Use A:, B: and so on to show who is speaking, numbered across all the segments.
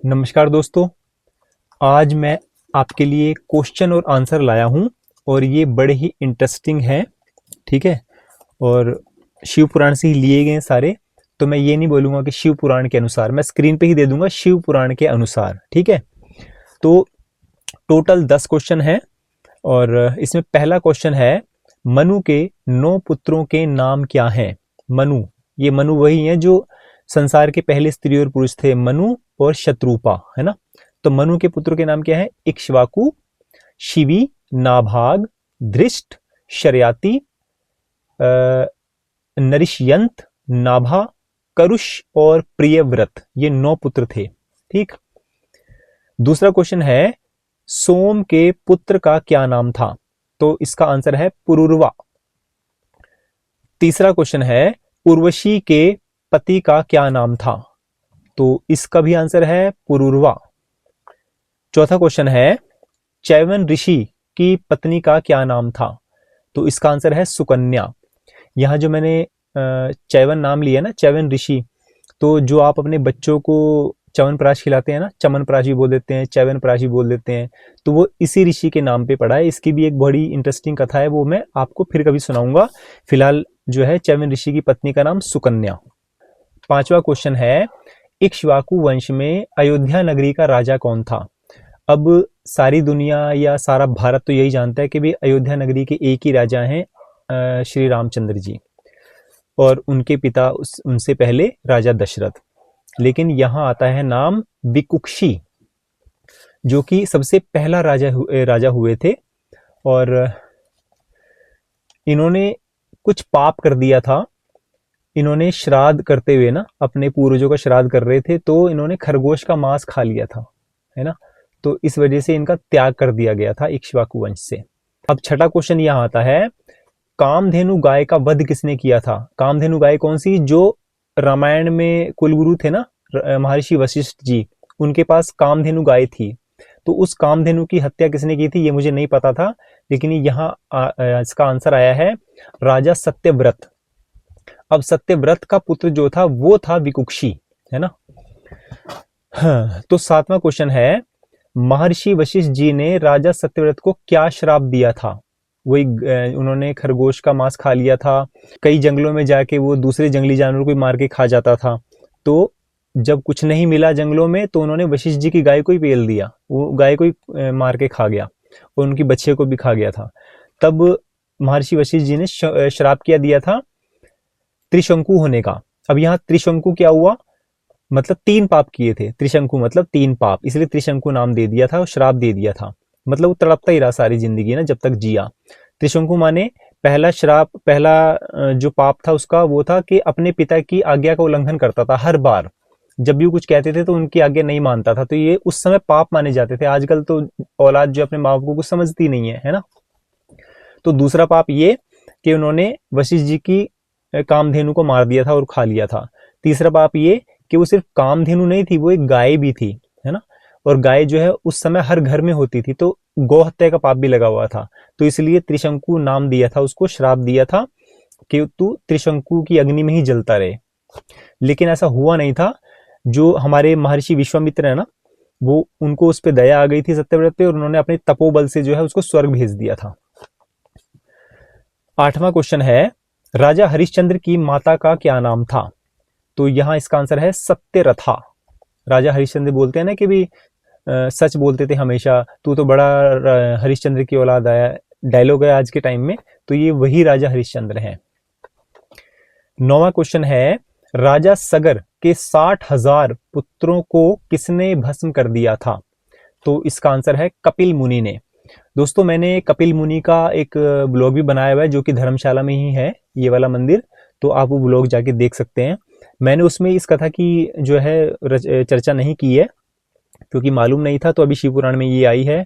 A: नमस्कार दोस्तों। आज मैं आपके लिए क्वेश्चन और आंसर लाया हूं और ये बड़े ही इंटरेस्टिंग हैं। ठीक है, और शिव पुराण से ही लिए गए हैं सारे। तो मैं ये नहीं बोलूँगा कि शिव पुराण के अनुसार, मैं स्क्रीन पे ही दे दूंगा शिव पुराण के अनुसार। ठीक है, तो टोटल 10 क्वेश्चन हैं और इसमें पहला क्वेश्चन है, मनु के 9 पुत्रों के नाम क्या हैं? मनु, ये मनु वही है जो संसार के पहले स्त्री और पुरुष थे, मनु और शत्रुपा, है ना। तो मनु के पुत्रों के नाम क्या है? इक्ष्वाकु, शिवी, नाभाग, धृष्ट, शर्याति, नरिष्यंत, नाभा, करुष और प्रियव्रत, ये 9 पुत्र थे। ठीक। दूसरा क्वेश्चन है, सोम के पुत्र का क्या नाम था? तो इसका आंसर है पुरुरवा। तीसरा क्वेश्चन है, उर्वशी के पति का क्या नाम था? तो इसका भी आंसर है पुरुरवा। चौथा क्वेश्चन है, चैवन ऋषि की पत्नी का क्या नाम था? तो इसका आंसर है सुकन्या। यहां जो मैंने चैवन नाम लिया ना, चैवन ऋषि, तो जो आप अपने बच्चों को च्यवनप्राश खिलाते हैं ना, चमनप्राश भी बोल देते हैं, च्यवनप्राश भी बोल देते हैं, तो वो इसी ऋषि के नाम पे पड़ा है। इसकी भी एक बड़ी इंटरेस्टिंग कथा है, वो मैं आपको फिर कभी सुनाऊंगा। फिलहाल जो है चैवन ऋषि की पत्नी का नाम सुकन्या। पांचवा क्वेश्चन है, इक्ष्वाकु वंश में अयोध्या नगरी का राजा कौन था? अब सारी दुनिया या सारा भारत तो यही जानता है कि भी अयोध्या नगरी के एक ही राजा हैं, श्री रामचंद्र जी, और उनके पिता उनसे पहले राजा दशरथ। लेकिन यहां आता है नाम विकुक्षी, जो कि सबसे पहला राजा हुए थे, और इन्होंने कुछ पाप कर दिया था। इन्होंने श्राद्ध करते हुए ना, अपने पूर्वजों का श्राद्ध कर रहे थे, तो इन्होंने खरगोश का मांस खा लिया था, है ना। तो इस वजह से इनका त्याग कर दिया गया था इक्ष्वाकु वंश से। अब छठा क्वेश्चन यहां आता है, कामधेनु गाय का वध किसने किया था? कामधेनु गाय कौन सी? जो रामायण में कुलगुरु थे ना, महर्षि वशिष्ठ जी, उनके पास कामधेनु गाय थी। तो उस कामधेनु की हत्या किसने की थी? ये मुझे नहीं पता था, लेकिन यहाँ इसका आंसर आया है राजा सत्यव्रत। अब सत्यव्रत का पुत्र जो था वो था विकुक्षी, है ना। हाँ, तो सातवां क्वेश्चन है, महर्षि वशिष्ठ जी ने राजा सत्यव्रत को क्या श्राप दिया था? वही उन्होंने खरगोश का मांस खा लिया था, कई जंगलों में जाके वो दूसरे जंगली जानवरों को मार के खा जाता था। तो जब कुछ नहीं मिला जंगलों में, तो उन्होंने वशिष्ठ जी की गाय को ही पेल दिया, वो गाय को ही मार के खा गया और उनकी बच्चे को भी खा गया था। तब महर्षि वशिष्ठ जी ने श्राप किया दिया था त्रिशंकु होने का। अब यहाँ त्रिशंकु क्या हुआ? मतलब 3 पाप किए थे, त्रिशंकु मतलब 3 पाप, इसलिए त्रिशंकु नाम दे दिया था और श्राप दे दिया था। मतलब वो तड़पता ही रहा सारी जिंदगी ना, जब तक जिया। त्रिशंकु माने पहला श्राप, पहला जो पाप था उसका वो था कि अपने पिता की आज्ञा का उल्लंघन करता था। हर बार जब भी वो कुछ कहते थे तो उनकी आज्ञा नहीं मानता था, तो ये उस समय पाप माने जाते थे। आजकल तो औलाद जो अपने माँ बाप को कुछ समझती नहीं है ना। तो दूसरा पाप ये कि उन्होंने वशिष्ठ जी की कामधेनु को मार दिया था और खा लिया था। तीसरा पाप ये कि वो सिर्फ कामधेनु नहीं थी, वो एक गाय भी थी, है ना। और गाय जो है उस समय हर घर में होती थी, तो गौ हत्या का पाप भी लगा हुआ था। तो इसलिए त्रिशंकु नाम दिया था उसको, श्राप दिया था कि तू त्रिशंकु की अग्नि में ही जलता रहे। लेकिन ऐसा हुआ नहीं था। जो हमारे महर्षि विश्वामित्र है ना, वो उनको उस पर दया आ गई थी सत्यव्रत पे, और उन्होंने अपने तपोबल से जो है उसको स्वर्ग भेज दिया था। आठवां क्वेश्चन है, राजा हरिश्चंद्र की माता का क्या नाम था? तो यहां इसका आंसर है सत्यरथा। राजा हरिश्चंद्र बोलते हैं ना कि भी सच बोलते थे हमेशा, तू तो बड़ा हरिश्चंद्र की औलाद आया, डायलॉग है आज के टाइम में, तो ये वही राजा हरिश्चंद्र हैं। 9वां क्वेश्चन है, राजा सगर के 60,000 पुत्रों को किसने भस्म कर दिया था? तो इसका आंसर है कपिल मुनि ने। दोस्तों, मैंने कपिल मुनि का एक ब्लॉग भी बनाया हुआ है, जो कि धर्मशाला में ही है ये वाला मंदिर, तो आप वो ब्लॉग जाके देख सकते हैं। मैंने उसमें इस कथा की जो है चर्चा नहीं की है, क्योंकि मालूम नहीं था, तो अभी शिव पुराण में ये आई है।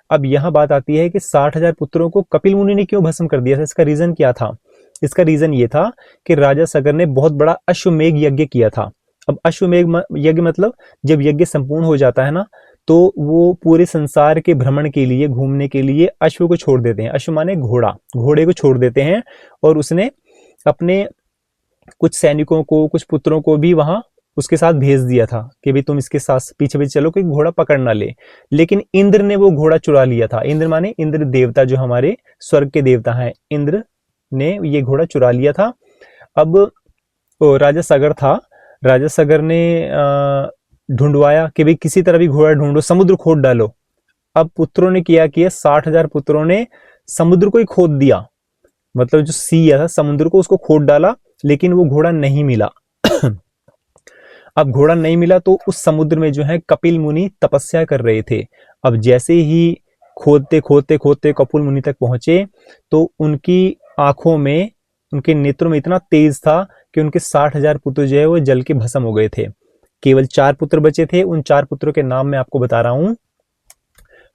A: अब यहाँ बात आती है कि 60,000 पुत्रों को कपिल मुनि ने क्यों भस्म कर दिया था? इसका रीजन क्या था? इसका रीजन ये था कि राजा सगर ने बहुत बड़ा अश्वमेघ यज्ञ किया था। अब अश्वमेघ यज्ञ मतलब जब यज्ञ संपूर्ण हो जाता है ना, तो वो पूरे संसार के भ्रमण के लिए, घूमने के लिए अश्व को छोड़ देते हैं। अश्व माने घोड़ा, घोड़े को छोड़ देते हैं, और उसने अपने कुछ सैनिकों को, कुछ पुत्रों को भी वहां उसके साथ भेज दिया था कि भाई तुम इसके साथ पीछे पीछे चलो कि घोड़ा पकड़ ना ले। लेकिन इंद्र ने वो घोड़ा चुरा लिया था। इंद्र माने इंद्र देवता, जो हमारे स्वर्ग के देवता हैं, इंद्र ने ये घोड़ा चुरा लिया था। अब राजा सगर था, राजा सगर ने ढूंढवाया कि भाई किसी तरह भी घोड़ा ढूंढो, समुद्र खोद डालो। अब पुत्रों ने किया कि 60,000 पुत्रों ने समुद्र को ही खोद दिया, मतलब जो सी था समुद्र को, उसको खोद डाला, लेकिन वो घोड़ा नहीं मिला। अब घोड़ा नहीं मिला तो उस समुद्र में जो है कपिल मुनि तपस्या कर रहे थे। अब जैसे ही खोदते खोदते खोदते कपिल मुनि तक पहुंचे तो उनकी आंखों में, उनके नेत्रों में इतना तेज था कि उनके 60,000 पुत्र जो है वो जल के भस्म हो गए थे। केवल 4 पुत्र बचे थे। उन 4 पुत्रों के नाम मैं आपको बता रहा हूं।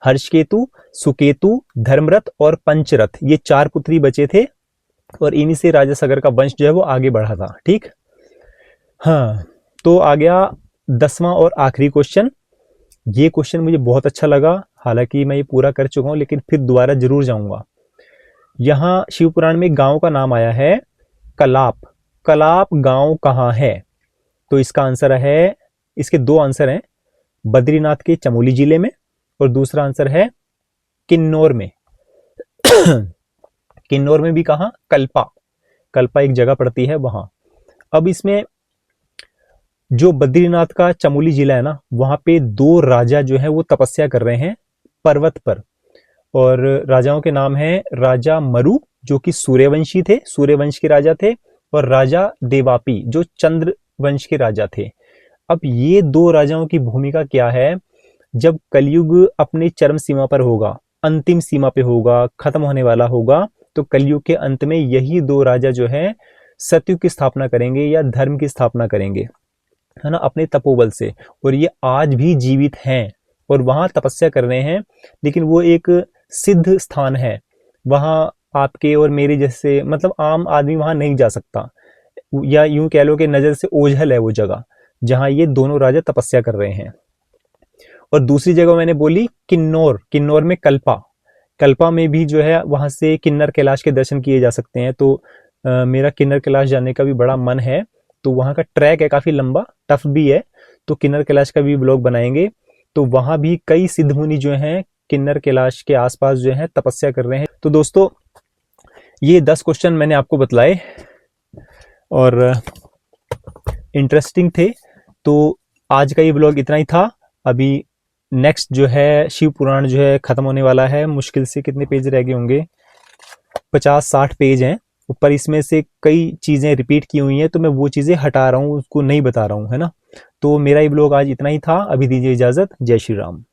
A: हर्षकेतु, सुकेतु, धर्मरथ और पंचरथ, ये 4 पुत्र ही बचे थे और इन्हीं से राजा सगर का वंश जो है वो आगे बढ़ा था। ठीक, हाँ, तो आ गया 10वां और आखिरी क्वेश्चन। ये क्वेश्चन मुझे बहुत अच्छा लगा, हालांकि मैं ये पूरा कर चुका हूं लेकिन फिर दोबारा जरूर जाऊंगा। यहां शिव पुराण में गांव का नाम आया है कलाप। कलाप गांव कहां है? तो इसका आंसर है, इसके 2 आंसर हैं, बद्रीनाथ के चमोली जिले में और दूसरा आंसर है किन्नौर में। किन्नौर में भी कहां? कल्पा, कल्पा एक जगह पड़ती है वहां। अब इसमें जो बद्रीनाथ का चमोली जिला है ना, वहां पे 2 राजा जो है वो तपस्या कर रहे हैं पर्वत पर, और राजाओं के नाम है राजा मरु जो कि सूर्यवंशी थे, सूर्यवंश के राजा थे, और राजा देवापी जो चंद्र वंश के राजा थे। अब ये 2 राजाओं की भूमिका क्या है? जब कलयुग अपनी चरम सीमा पर होगा, अंतिम सीमा पे होगा, खत्म होने वाला होगा, तो कलयुग के अंत में यही 2 राजा जो है सतयुग की स्थापना करेंगे या धर्म की स्थापना करेंगे, है ना, अपने तपोबल से। और ये आज भी जीवित हैं और वहां तपस्या कर रहे हैं। लेकिन वो एक सिद्ध स्थान है, वहां आपके और मेरे जैसे, मतलब आम आदमी वहां नहीं जा सकता, या यूं कह लो कि नजर से ओझल है वो जगह जहां ये दोनों राजा तपस्या कर रहे हैं। और दूसरी जगह मैंने बोली किन्नौर, किन्नौर में कल्पा, कल्पा में भी जो है वहां से किन्नर कैलाश के दर्शन किए जा सकते हैं। तो मेरा किन्नर कैलाश जाने का भी बड़ा मन है। तो वहां का ट्रैक है काफी लंबा, टफ भी है, तो किन्नर कैलाश का भी ब्लॉग बनाएंगे। तो वहां भी कई सिद्ध मुनि जो हैं किन्नर कैलाश के आसपास जो है तपस्या कर रहे हैं। तो दोस्तों ये 10 क्वेश्चन मैंने आपको बतलाए और इंटरेस्टिंग थे। तो आज का ये ब्लॉग इतना ही था। अभी नेक्स्ट जो है शिव पुराण जो है खत्म होने वाला है। मुश्किल से कितने पेज रह गए होंगे, 50-60 पेज हैं ऊपर। इसमें से कई चीजें रिपीट की हुई हैं, तो मैं वो चीजें हटा रहा हूँ, उसको नहीं बता रहा हूँ, है ना। तो मेरा ये ब्लॉग आज इतना ही था। अभी दीजिए इजाजत। जय श्री राम।